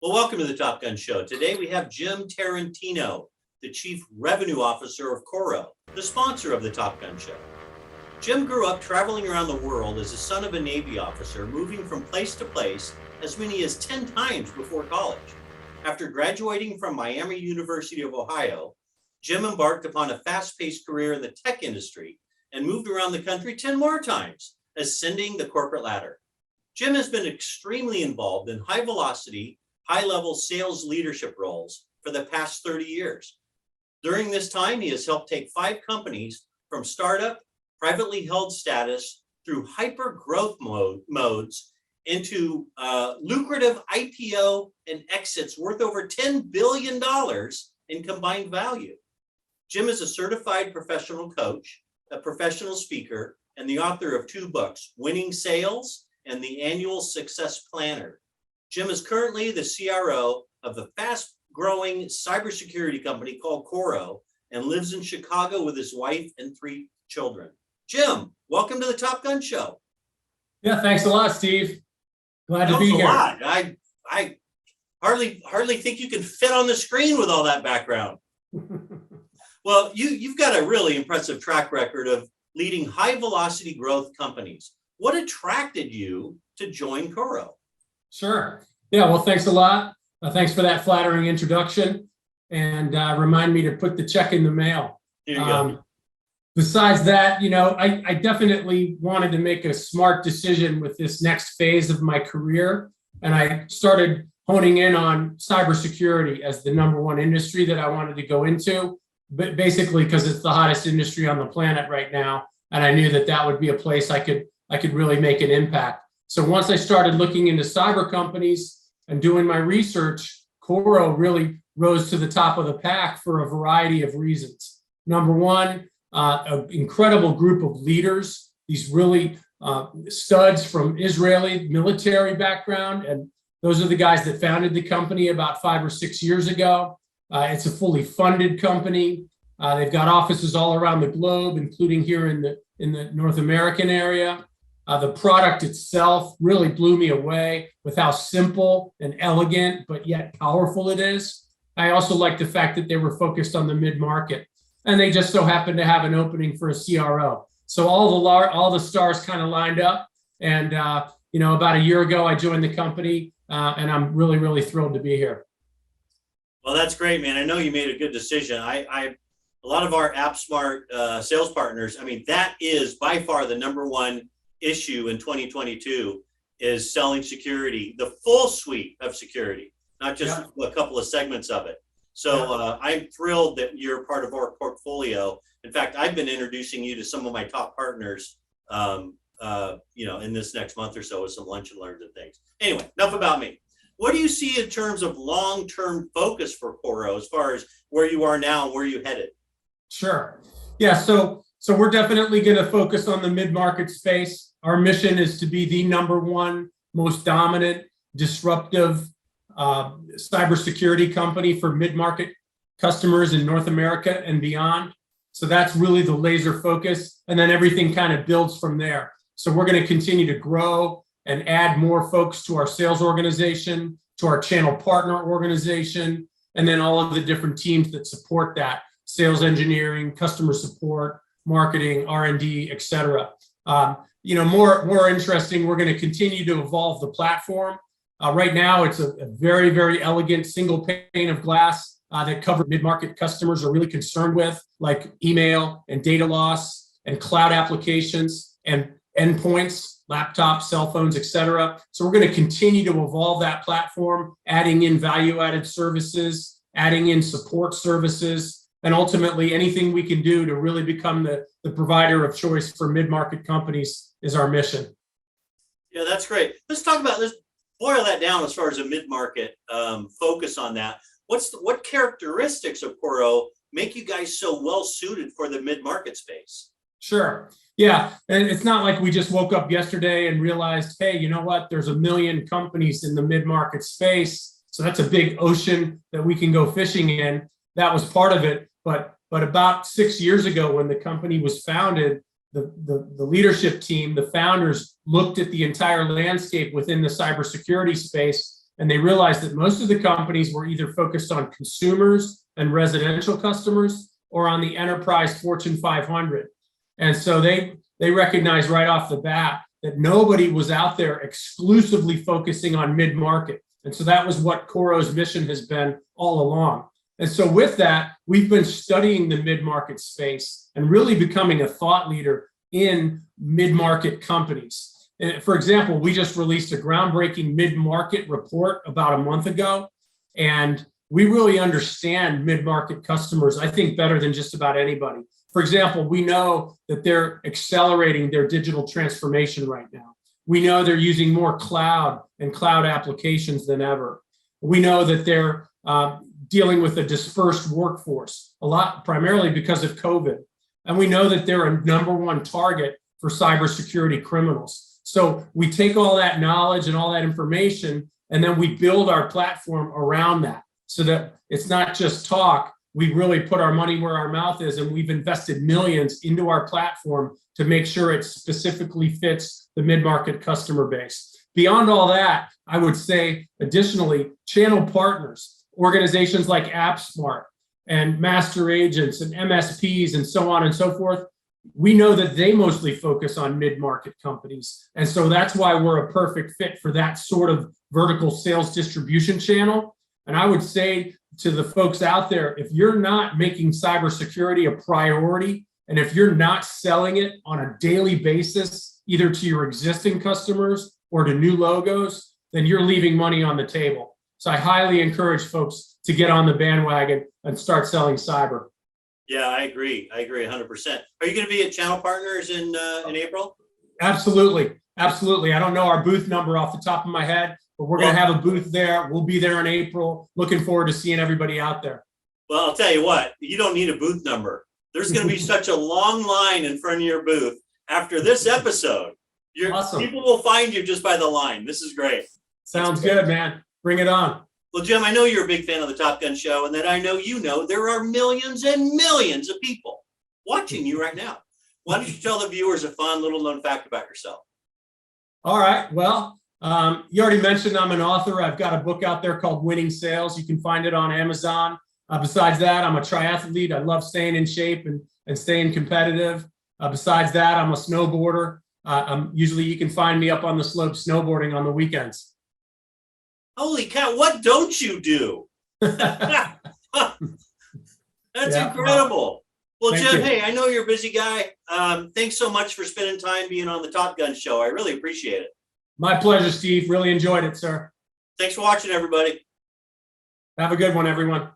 Well, welcome to the Top Gun Show. Today we have Jim Tarantino, the Chief Revenue Officer of Coro, the sponsor of the Top Gun Show. Jim grew up traveling around the world as the son of a Navy officer, moving from place to place as many as 10 times before college. After graduating from Miami University of Ohio, Jim embarked upon a fast-paced career in the tech industry and moved around the country 10 more times, ascending the corporate ladder. Jim has been extremely involved in high-velocity, high-level sales leadership roles for the past 30 years. During this time, he has helped take 5 companies from startup, privately held status through hyper-growth modes into lucrative IPO and exits worth over $10 billion in combined value. Jim is a certified professional coach, a professional speaker, and the author of 2 books, Winning Sales and The Annual Success Planner. Jim is currently the CRO of the fast-growing cybersecurity company called Coro and lives in Chicago with his wife and 3 children. Jim, welcome to the Top Gun Show. Yeah, thanks a lot, Steve. Glad to be here. I hardly think you can fit on the screen with all that background. Well, you've got a really impressive track record of leading high-velocity growth companies. What attracted you to join Coro? Sure. Yeah, well, thanks a lot. Thanks for that flattering introduction. And remind me to put the check in the mail. Here you go. Besides that, I definitely wanted to make a smart decision with this next phase of my career. And I started honing in on cybersecurity as the #1 industry that I wanted to go into, but basically because it's the hottest industry on the planet right now. And I knew that that would be a place I could really make an impact. So once I started looking into cyber companies and doing my research, Coro really rose to the top of the pack for a variety of reasons. #1, an incredible group of leaders, these really studs from Israeli military background. And those are the guys that founded the company about 5 or 6 years ago. It's a fully funded company. They've got offices all around the globe, including here in the North American area. The product itself really blew me away with how simple and elegant, but yet powerful it is. I also like the fact that they were focused on the mid-market, and they just so happened to have an opening for a CRO. So all the stars kind of lined up. And about a year ago, I joined the company, and I'm really, really thrilled to be here. Well, that's great, man. I know you made a good decision. A lot of our AppSmart sales partners, that is by far the #1 issue in 2022 is selling security, the full suite of security, not just a couple of segments of it. So I'm thrilled that you're part of our portfolio. In fact, I've been introducing you to some of my top partners, in this next month or so with some lunch and learns and things. Anyway, enough about me. What do you see in terms of long-term focus for Coro as far as where you are now and where you headed? Sure. Yeah. So we're definitely going to focus on the mid-market space. Our mission is to be the #1 most dominant, disruptive cybersecurity company for mid-market customers in North America and beyond. So that's really the laser focus. And then everything kind of builds from there. So we're going to continue to grow and add more folks to our sales organization, to our channel partner organization, and then all of the different teams that support that: sales engineering, customer support, marketing, R&D, et cetera. More interesting, we're going to continue to evolve the platform. Right now, it's a very, very elegant single pane of glass that cover mid-market customers are really concerned with, like email and data loss and cloud applications and endpoints, laptops, cell phones, et cetera. So we're going to continue to evolve that platform, adding in value-added services, adding in support services, and ultimately anything we can do to really become the provider of choice for mid-market companies is our mission. Yeah, that's great. Let's boil that down as far as a mid-market focus on that. What characteristics of Coro make you guys so well suited for the mid-market space? Sure. Yeah. And it's not like we just woke up yesterday and realized, hey, you know what? There's 1 million companies in the mid-market space. So that's a big ocean that we can go fishing in. That was part of it. But about 6 years ago, when the company was founded, the leadership team, the founders, looked at the entire landscape within the cybersecurity space and they realized that most of the companies were either focused on consumers and residential customers or on the enterprise Fortune 500. And so they recognized right off the bat that nobody was out there exclusively focusing on mid-market. And so that was what Coro's mission has been all along. And so with that, we've been studying the mid-market space and really becoming a thought leader in mid-market companies. For example, we just released a groundbreaking mid-market report about a month ago, and we really understand mid-market customers, I think, better than just about anybody. For example, we know that they're accelerating their digital transformation right now. We know they're using more cloud and cloud applications than ever. We know that they're dealing with a dispersed workforce, a lot primarily because of COVID. And we know that they're a #1 target for cybersecurity criminals. So we take all that knowledge and all that information, and then we build our platform around that so that it's not just talk. We really put our money where our mouth is, and we've invested millions into our platform to make sure it specifically fits the mid-market customer base. Beyond all that, I would say, additionally, channel partners, organizations like AppSmart and master agents and MSPs and so on and so forth, we know that they mostly focus on mid-market companies. And so that's why we're a perfect fit for that sort of vertical sales distribution channel. And I would say to the folks out there, if you're not making cybersecurity a priority, and if you're not selling it on a daily basis, either to your existing customers or to new logos, then you're leaving money on the table. So I highly encourage folks to get on the bandwagon and start selling cyber. Yeah, I agree. I agree 100%. Are you going to be at Channel Partners in April? Absolutely. Absolutely. I don't know our booth number off the top of my head, but we're going to have a booth there. We'll be there in April. Looking forward to seeing everybody out there. Well, I'll tell you what, you don't need a booth number. There's going to be such a long line in front of your booth after this episode. Awesome. People will find you just by the line. This is great. Sounds good, man. Bring it on. Well, Jim, I know you're a big fan of the Top Gun show, and that I know you know there are millions and millions of people watching you right now. Why don't you tell the viewers a fun little known fact about yourself? All right. Well, you already mentioned I'm an author. I've got a book out there called Winning Sales. You can find it on Amazon. Besides that, I'm a triathlete. I love staying in shape and staying competitive. Besides that, I'm a snowboarder. Usually you can find me up on the slope snowboarding on the weekends. Holy cow, what don't you do? That's incredible. Well, Jim, hey, I know you're a busy guy. Thanks so much for spending time being on the Top Gun show. I really appreciate it. My pleasure, Steve. Really enjoyed it, sir. Thanks for watching, everybody. Have a good one, everyone.